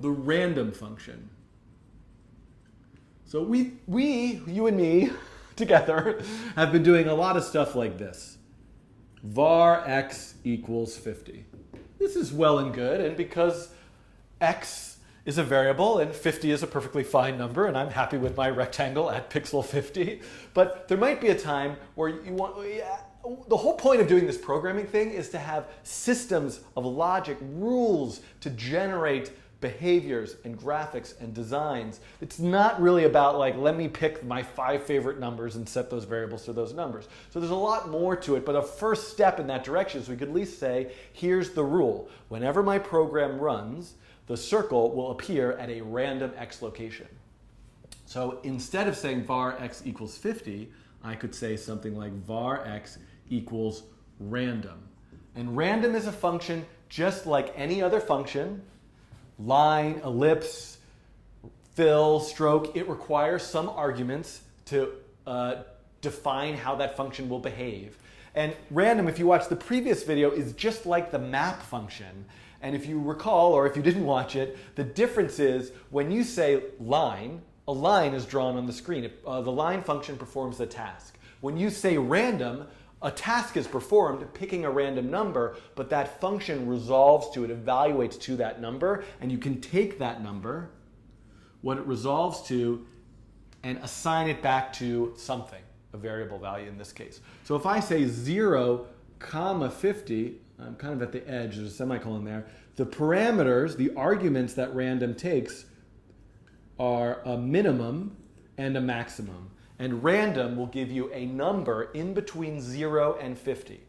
the random function. So you and me, together, have been doing a lot of stuff like this. Var x equals 50. This is well and good, and because x is a variable and 50 is a perfectly fine number, and I'm happy with my rectangle at pixel 50, but there might be a time where you want... The whole point of doing this programming thing is to have systems of logic, rules to generate behaviors and graphics and designs. It's not really about like, let me pick my 5 favorite numbers and set those variables to those numbers. So there's a lot more to it, but a first step in that direction is we could at least say, here's the rule. Whenever my program runs, the circle will appear at a random x location. So instead of saying var x equals 50, I could say something like var x equals random. And random is a function just like any other function. Line, ellipse, fill, stroke. It requires some arguments to define how that function will behave. And random, if you watch the previous video, is just like the map function. And if you recall, or if you didn't watch it, the difference is when you say line, a line is drawn on the screen. The line function performs the task. When you say random, a task is performed picking a random number, but that function resolves to, it evaluates to that number, and you can take that number, what it resolves to, and assign it back to something, a variable value in this case. So if I say 0, 50, I'm kind of at the edge, there's a semicolon there, the parameters, the arguments that random takes are a minimum and a maximum. And random will give you a number in between 0 and 50.